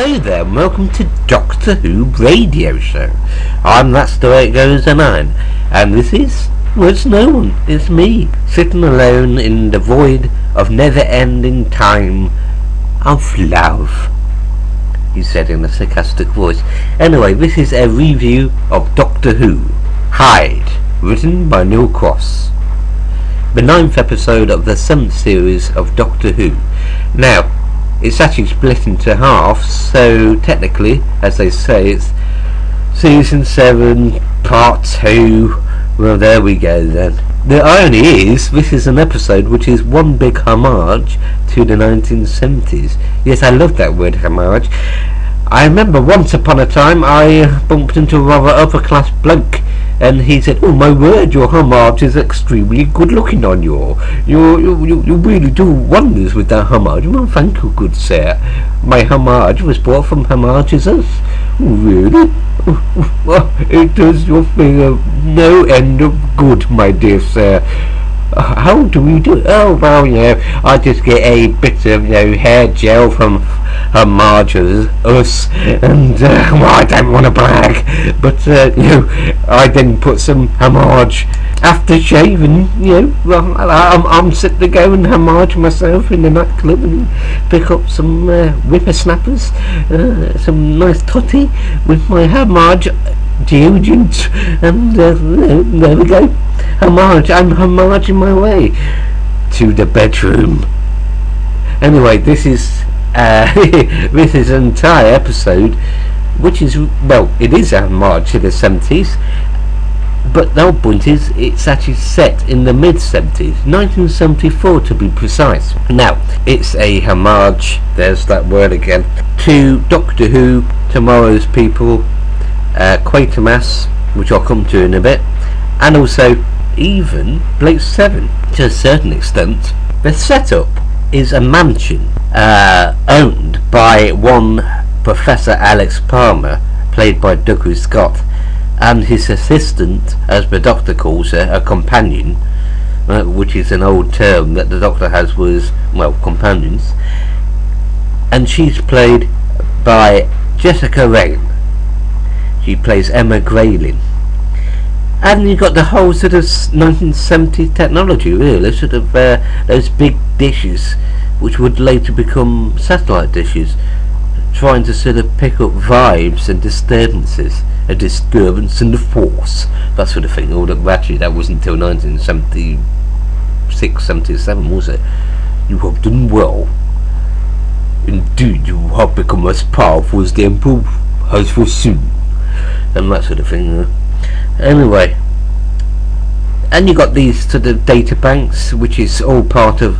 Hello there, and welcome to Doctor Who Radio Show. I'm That's the Way It Goes, and this is, well, it's no one, it's me, sitting alone in the void of never-ending time of love, he said in a sarcastic voice. Anyway, this is a review of Doctor Who, Hyde, written by Neil Cross. The 9th episode of the 7th series of Doctor Who. Now, it's actually split into half, so technically, as they say, it's season 7 part 2. Well, there we go then. The irony is, this is an episode which is one big homage to the 1970s. Yes, I love that word, homage. I remember once upon a time I bumped into a rather upper class bloke, and he said, "Oh my word, your homage is extremely good looking on you. You really do wonders with that homage." "Well, thank you, good sir. My homage was bought from Homages Us." "Oh, really? Well, it does your thing no end of good, my dear sir. How do we do it?" "Oh, well, I just get a bit of, hair gel from Homages Us, and, well, I don't want to brag, but, I then put some homage after shaving, well, I'm set to go and homage myself in the nightclub and pick up some whippersnappers, some nice toddy with my homage deodorant, and there we go. I'm homaging my way to the bedroom. Anyway, this is this is an entire episode, which is, well, it is a homage to the 70s, but the whole point is it's actually set in the mid-70s, 1974 to be precise. Now, it's a homage, there's that word again, to Doctor Who, Tomorrow's People, Quatermass, which I'll come to in a bit, and also even Blake 7 to a certain extent. The setup is a mansion owned by one Professor Alex Palmer, played by Douglas Scott, and his assistant, as the Doctor calls her, a companion, which is an old term that the Doctor has with, well, companions, and she's played by Jessica Raine. She plays Emma Grayling. And you got the whole sort of 1970s technology, really, sort of those big dishes, which would later become satellite dishes, trying to sort of pick up vibes and disturbances, a disturbance in the force, that sort of thing. Actually, that wasn't until 1976, 77, was it? "You have done well. Indeed, you have become as powerful as the Emperor has foreseen," and that sort of thing. Anyway, and you got these sort of data banks, which is all part of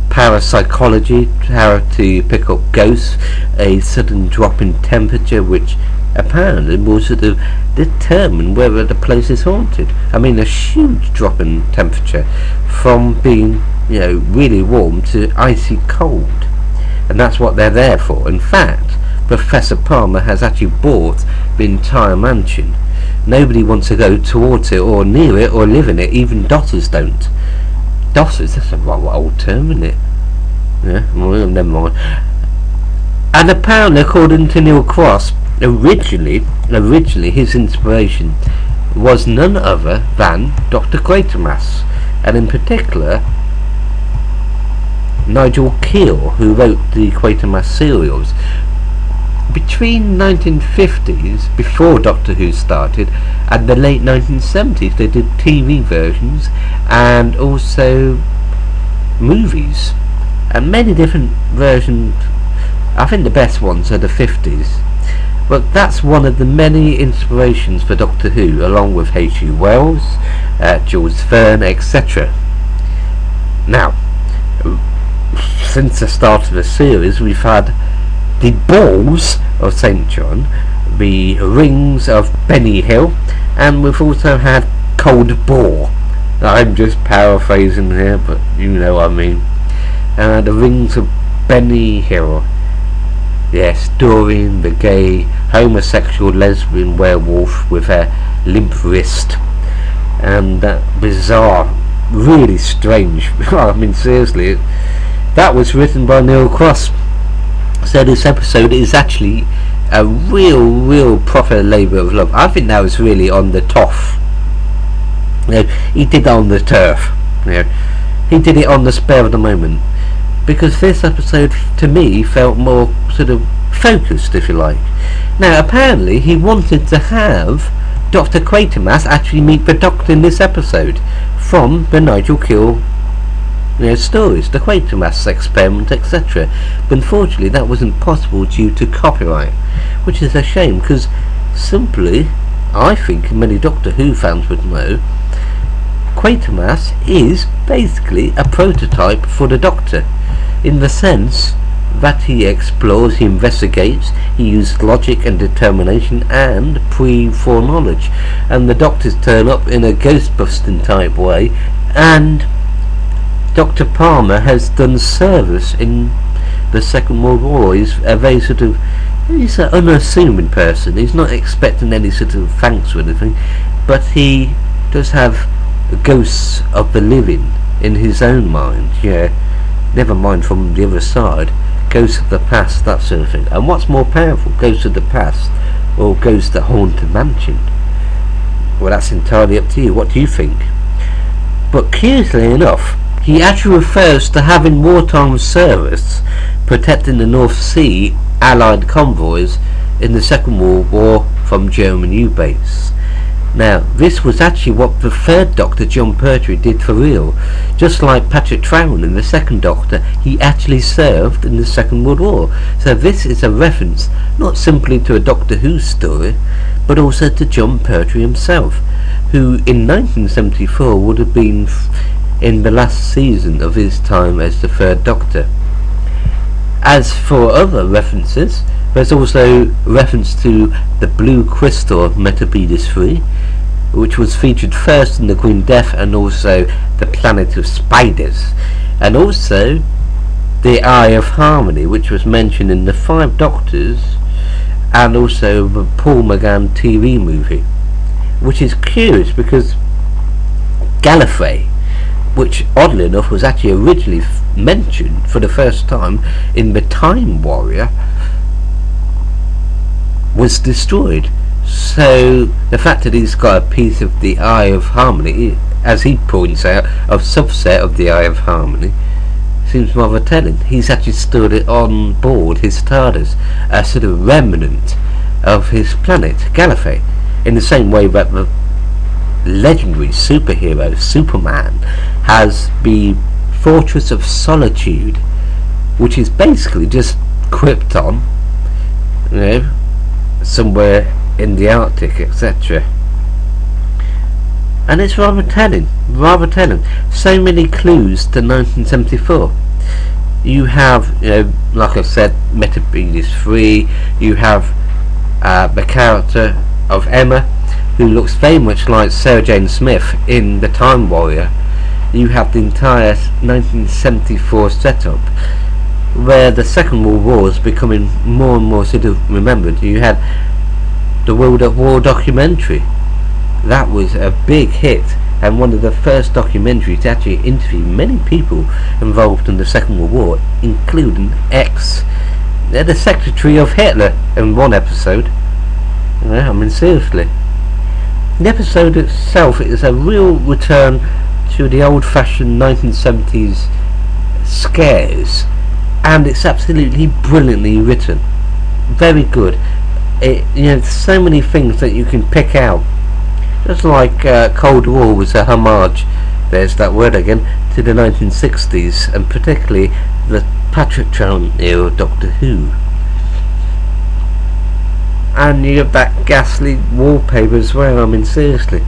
parapsychology, how to pick up ghosts, a sudden drop in temperature, which apparently will sort of determine whether the place is haunted. I mean, a huge drop in temperature from being, really warm to icy cold, and that's what they're there for. In fact, Professor Palmer has actually bought the entire mansion. Nobody wants to go towards it or near it or live in it. Even dotters don't. Dotters? That's a rather old term, isn't it? Yeah, well, never mind. And apparently, according to Neil Cross, originally his inspiration was none other than Dr. Quatermass, and in particular Nigel Keel, who wrote the Quatermass serials. Between 1950s, before Doctor Who started, and the late 1970s, they did TV versions and also movies, and many different versions. I think the best ones are the 50s, but that's one of the many inspirations for Doctor Who, along with H.G. Wells, Jules Verne, etc. Now, since the start of the series, we've had the Balls of St. John, the Rings of Benny Hill, and we've also had Cold Bore. I'm just paraphrasing here, but you know what I mean. The Rings of Benny Hill. Yes, Doreen, the gay, homosexual, lesbian werewolf with her limp wrist, and that bizarre, really strange, I mean, seriously, that was written by Neil Cross. So this episode is actually a real proper labour of love. I think that was really on the toff. He did that on the turf. He did it on the spur of the moment, because this episode to me felt more sort of focused, if you like. Now apparently he wanted to have Dr. Quatermass actually meet the Doctor in this episode from the Nigel Keel stories, the Quatermass experiment, etc. But unfortunately that wasn't possible due to copyright, which is a shame, because simply, I think many Doctor Who fans would know, Quatermass is basically a prototype for the Doctor, in the sense that he explores, he investigates, he uses logic and determination and pre-foreknowledge, and the Doctors turn up in a ghost-busting type way, and Dr. Palmer has done service in the Second World War. He's a very he's an unassuming person. He's not expecting any sort of thanks or anything, but he does have ghosts of the living in his own mind, never mind from the other side, ghosts of the past, that sort of thing. And what's more powerful, ghosts of the past or ghosts that haunt a mansion? Well, that's entirely up to you. What do you think? But curiously enough, he actually refers to having wartime service protecting the North Sea Allied convoys in the Second World War from German U-boats. Now, this was actually what the third Doctor, John Pertwee, did for real. Just like Patrick Troughton in the second Doctor, he actually served in the Second World War. So this is a reference not simply to a Doctor Who story, but also to John Pertwee himself, who in 1974 would have been in the last season of his time as the third Doctor. As for other references, there's also reference to the blue crystal of Metebetes 3, which was featured first in the Green Death, and also the planet of spiders, and also the Eye of Harmony, which was mentioned in the Five Doctors and also the Paul McGann TV movie, which is curious because Gallifrey, which oddly enough was actually originally mentioned for the first time in the Time Warrior, was destroyed. So the fact that he's got a piece of the Eye of Harmony, as he points out, a subset of the Eye of Harmony, seems rather telling. He's actually stored it on board his TARDIS, a sort of remnant of his planet, Gallifrey, in the same way that the legendary superhero Superman has the Fortress of Solitude, which is basically just Krypton, somewhere in the Arctic, etc. And it's rather telling. So many clues to 1974. You have, like I said, Metebetes 3. You have the character of Emma, who looks very much like Sarah Jane Smith in The Time Warrior. You have the entire 1974 setup, where the Second World War is becoming more and more sort of remembered. You had the World at War documentary. That was a big hit, and one of the first documentaries to actually interview many people involved in the Second World War, including the secretary of Hitler in one episode. I mean, seriously. The episode itself is a real return to the old-fashioned 1970s scares, and it's absolutely brilliantly written. Very good. So many things that you can pick out. Just like Cold War was a homage, there's that word again, to the 1960s, and particularly the Patrick Troughton era Doctor Who. And you have that ghastly wallpaper as well. I mean, seriously.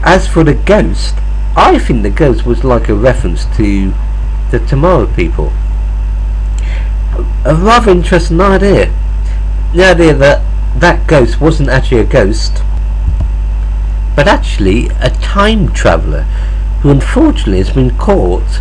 As for the ghost, I think the ghost was like a reference to the Tomorrow People. A rather interesting idea. The idea that that ghost wasn't actually a ghost, but actually a time traveller who unfortunately has been caught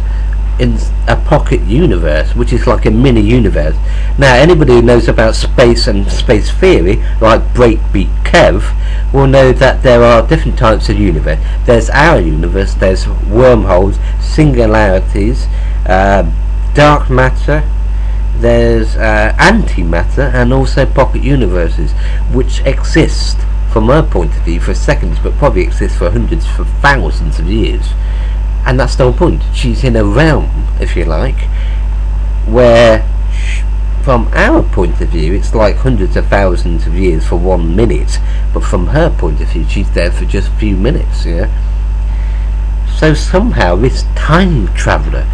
in a pocket universe, which is like a mini universe. Now, anybody who knows about space and space theory, like Breakbeat Kev, will know that there are different types of universe. There's our universe, there's wormholes, singularities, dark matter, there's antimatter and also pocket universes, which exist from her point of view for seconds, but probably exist for hundreds, for thousands of years. And that's the whole point. She's in a realm, if you like, where from our point of view it's like hundreds of thousands of years for 1 minute, but from her point of view she's there for just a few minutes. So somehow this time traveller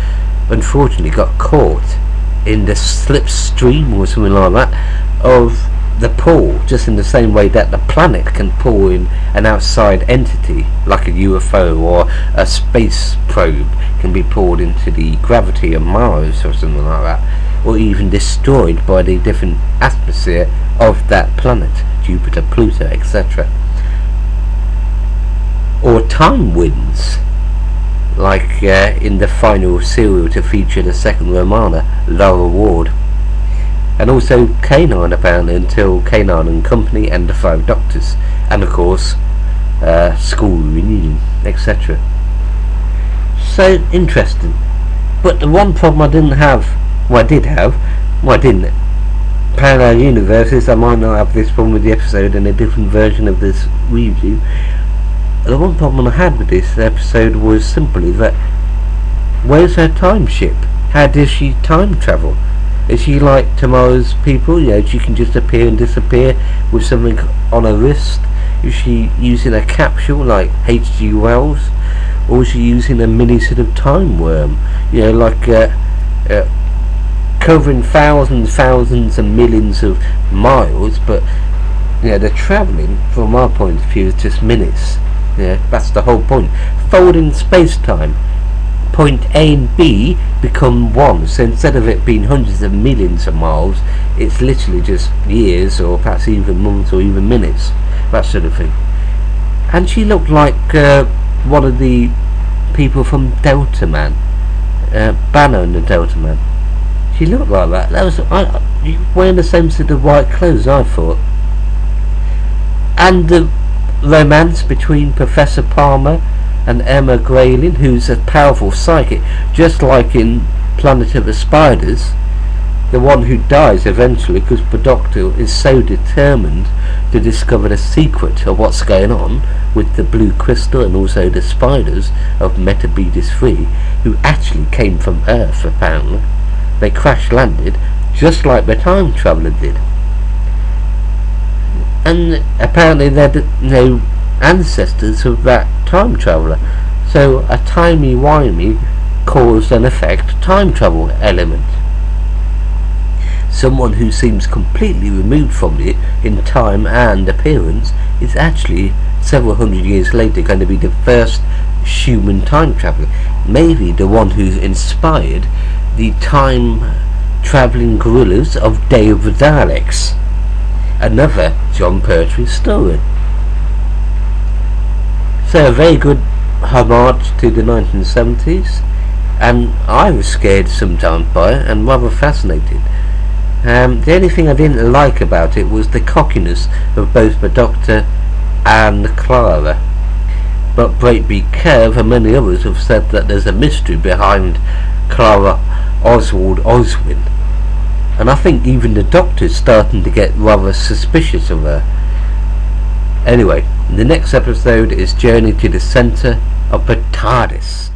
unfortunately got caught in the slipstream or something like that of the pull, just in the same way that the planet can pull in an outside entity like a UFO, or a space probe can be pulled into the gravity of Mars or something like that, or even destroyed by the different atmosphere of that planet, Jupiter, Pluto, etc. Or time winds, like in the final serial to feature the second Romana, Laura Ward. And also Canine, apparently, until Canine and Company and the Five Doctors, and of course School Reunion, etc. So interesting. But the one problem I didn't have, parallel universes, I might not have this problem with the episode in a different version of this review. The one problem I had with this episode was simply that, where's her time ship? How does she time travel? Is she like tomorrow's people? She can just appear and disappear with something on her wrist? Is she using a capsule like H.G. Wells? Or is she using a mini sort of time worm? Covering thousands and millions of miles, but the travelling from our point of view is just minutes. That's the whole point. Folding space-time. Point A and B become one, so instead of it being hundreds of millions of miles, it's literally just years, or perhaps even months, or even minutes, that sort of thing. And she looked like one of the people from Delta Man, Banner and the Delta Man. She looked like that. That was wearing the same sort of white clothes, I thought. And the romance between Professor Palmer and Emma Grayling, who's a powerful psychic, just like in Planet of the Spiders, the one who dies eventually because the Doctor is so determined to discover the secret of what's going on with the blue crystal and also the spiders of Metabetis 3, who actually came from Earth, apparently. They crash landed just like the time traveller did. And apparently they're ancestors of that time traveller. So a timey-wimey cause and effect time travel element. Someone who seems completely removed from it in time and appearance is actually several hundred years later going to be the first human time traveller. Maybe the one who's inspired the time travelling gorillas of Day of the Daleks. Another John Pertwee story. So a very good homage to the 1970s, and I was scared sometimes by it and rather fascinated. The only thing I didn't like about it was the cockiness of both the Doctor and Clara. But Breakbeat Kev and many others have said that there's a mystery behind Clara Oswin, and I think even the Doctor's starting to get rather suspicious of her. Anyway, the next episode is Journey to the Centre of the TARDIS.